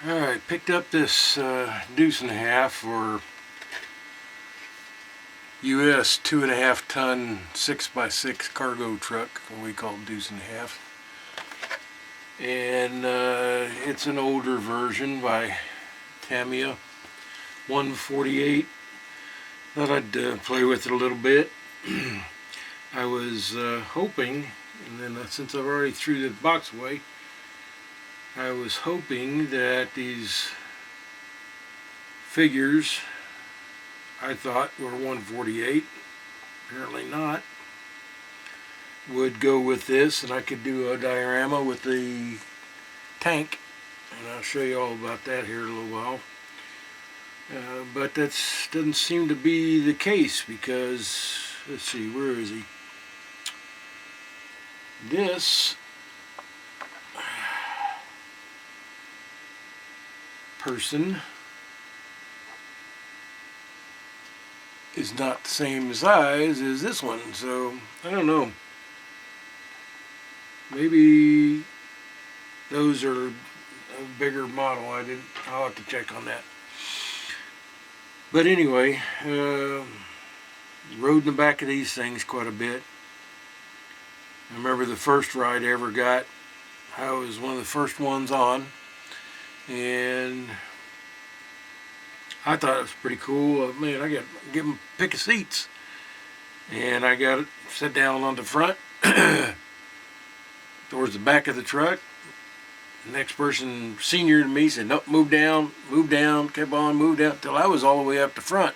Alright, picked up this deuce and a half for US 2.5 ton 6x6 cargo truck, what we call deuce and a half. And it's an older version by Tamiya, 148. Thought I'd play with it a little bit. I was hoping, and then since I've already threw the box away, I was hoping that these figures, I thought were 148, apparently not, would go with this, and I could do a diorama with the tank, and I'll show you all about that here in a little while. But that doesn't seem to be the case because, let's see, where is he? This person is not the same size as this one, so I don't know. Maybe those are a bigger model. I'll have to check on that. But anyway, rode in the back of these things quite a bit. I remember the first ride I ever got, I was one of the first ones on, and I thought it was pretty cool. Man, I got to give them a pick of seats, and I got it set down on the front towards the back of the truck. The next person senior to me said, "Nope, move down," kept on, moved down till I was all the way up the front.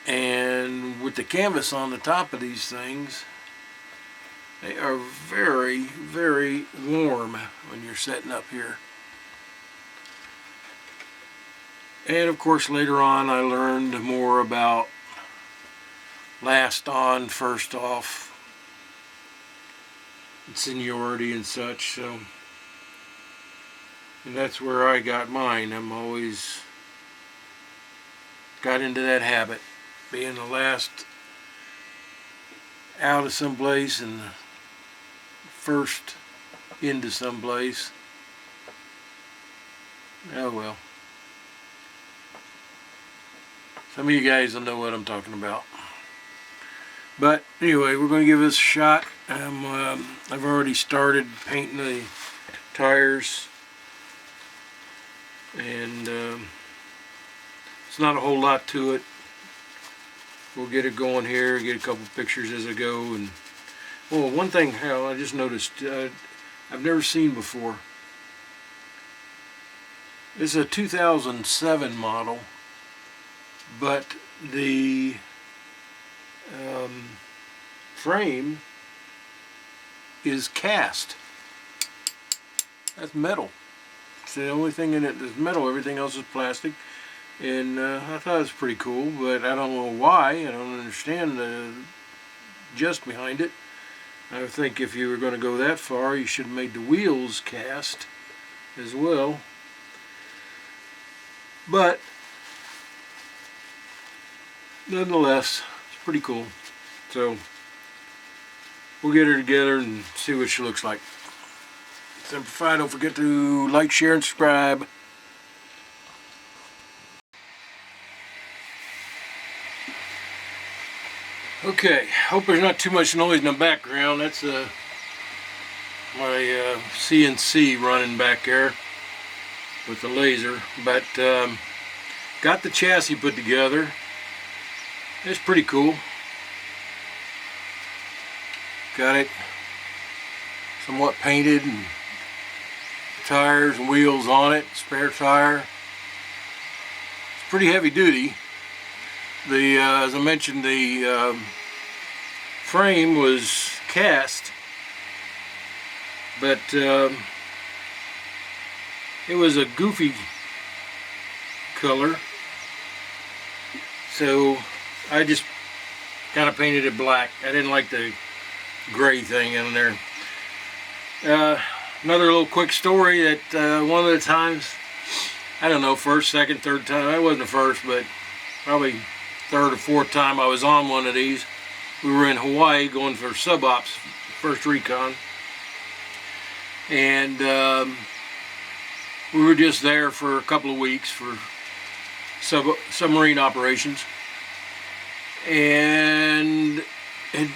And with the canvas on the top of these things, they are very, very warm when you're setting up here. And of course later on I learned more about last on, first off, and seniority and such, so, and that's where I got mine. I'm always got into that habit, being the last out of someplace and the first into someplace. Oh well. Some of you guys will know what I'm talking about. But anyway, we're going to give this a shot. I've already started painting the tires, and it's not a whole lot to it. We'll get it going here, get a couple pictures as I go. And oh, one thing, Hal, I just noticed I've never seen before. It's a 2007 model, but the frame is cast. That's metal. It's the only thing in it that's metal. Everything else is plastic. And I thought it was pretty cool, but I don't know why. I don't understand the gist behind it. I think if you were going to go that far, you should have made the wheels cast as well. But nonetheless, it's pretty cool. So we'll get her together and see what she looks like. Simplify. Don't forget to like, share, and subscribe. Okay, hope there's not too much noise in the background. That's my CNC running back there with the laser. But got the chassis put together. It's pretty cool. Got it somewhat painted, and tires and wheels on it, spare tire. It's pretty heavy duty. As I mentioned, the frame was cast, but it was a goofy color, so I just kind of painted it black. I didn't like the gray thing in there. Another little quick story that one of the times, I don't know, first, second, third time, I wasn't the first, but probably third or fourth time I was on one of these. We were in Hawaii going for sub-ops, first recon, and we were just there for a couple of weeks for submarine operations, and it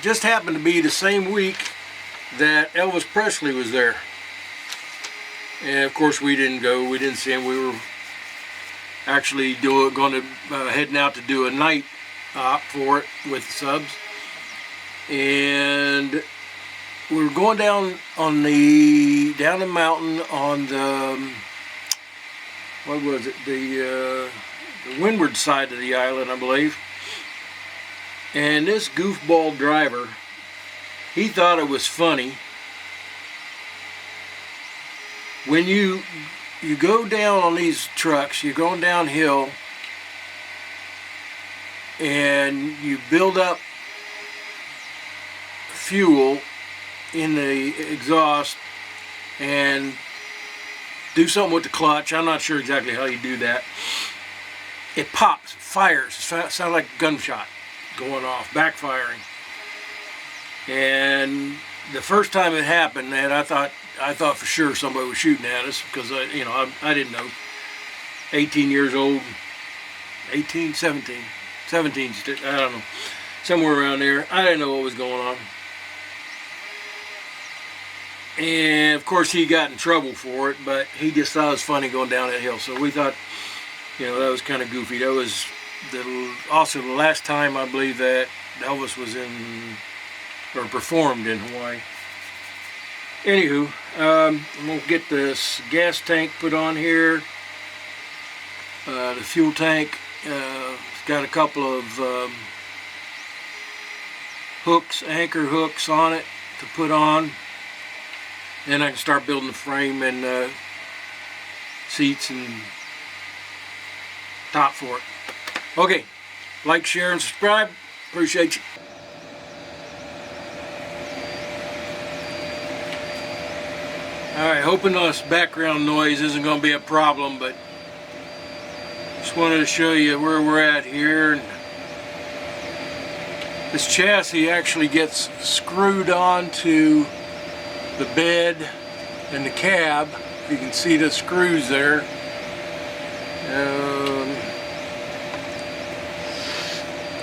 just happened to be the same week that Elvis Presley was there. And of course we didn't go, we didn't see him. We were actually heading out to do a night op for it with the subs, and we were going down the mountain on the what was it, the windward side of the island, I believe. And this goofball driver, he thought it was funny when you go down on these trucks, you're going downhill, and you build up fuel in the exhaust and do something with the clutch. I'm not sure exactly how you do that. It pops, fires, it sounds like a gunshot going off, backfiring. And the first time it happened, man, I thought for sure somebody was shooting at us, because I didn't know. 18 years old, 17, I don't know, somewhere around there. I didn't know what was going on. And of course he got in trouble for it, but he just thought it was funny going down that hill. So we thought, that was kind of goofy. That was also the last time, I believe, that Elvis was performed in Hawaii. Anywho, I'm going to get this gas tank put on here. The fuel tank, it's got a couple of hooks, anchor hooks on it to put on. Then I can start building the frame and seats and top for it. Okay, like, share, and subscribe. Appreciate you. Alright, hoping this background noise isn't going to be a problem, but just wanted to show you where we're at here. And this chassis actually gets screwed onto the bed and the cab. You can see the screws there.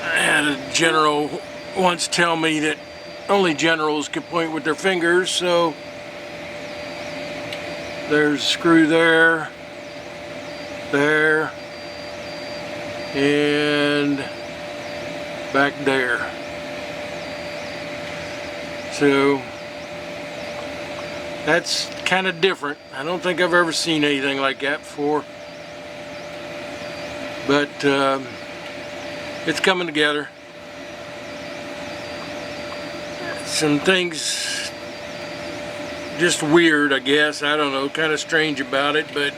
I had a general once tell me that only generals could point with their fingers, so there's a screw there, and back there. So that's kind of different. I don't think I've ever seen anything like that before, but it's coming together. Some things just weird, I guess. I don't know, kind of strange about it, but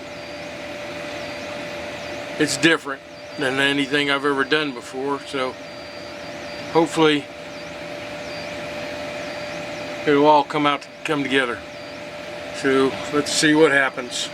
it's different than anything I've ever done before. So hopefully it'll all come together. So let's see what happens.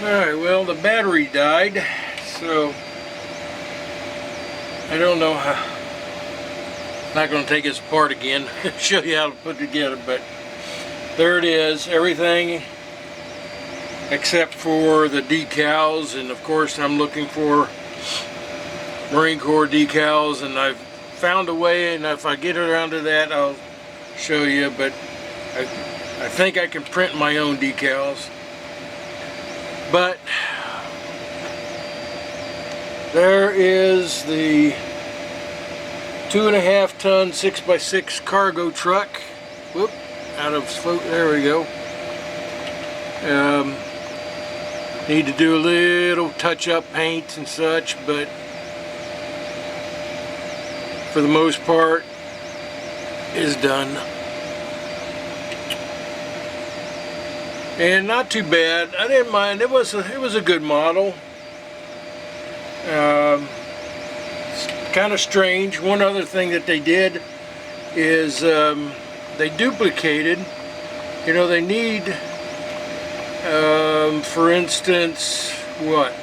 Alright, well, the battery died, so I don't know how. Not going to take this apart again, show you how to put it together, but there it is, everything except for the decals. And of course I'm looking for Marine Corps decals, and I've found a way, and if I get around to that I'll show you, but I think I can print my own decals. But there is the 2.5 ton 6x6 cargo truck. Whoop, out of float, there we go. Need to do a little touch-up paints and such, but for the most part is done. And not too bad. I didn't mind. It was a good model. It's kind of strange. One other thing that they did is they duplicated. You know, they need, for instance, what?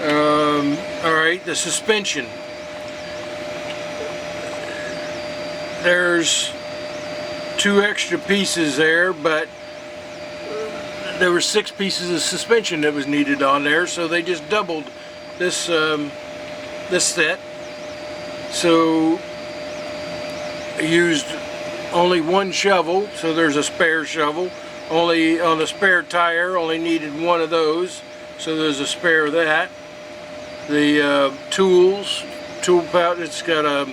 All right, the suspension. There's 2 extra pieces there, but there were 6 pieces of suspension that was needed on there, so they just doubled this this set. So I used only 1 shovel, so there's a spare shovel. Only on the spare tire, only needed 1 of those, so there's a spare of that. The tool pouch, it's got a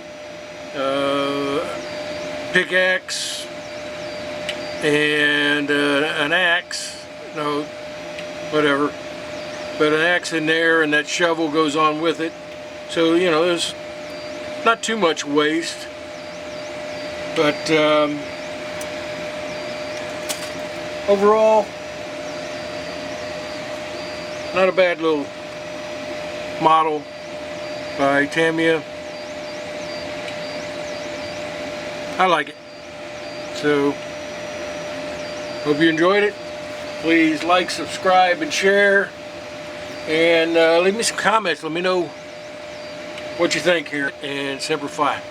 pickaxe and an axe. No, whatever, but an axe in there, and that shovel goes on with it. So, you know, there's not too much waste, but overall, not a bad little model by Tamiya. I like it. So, hope you enjoyed it. Please like, subscribe, and share. And leave me some comments. Let me know what you think here. And Semper Fi.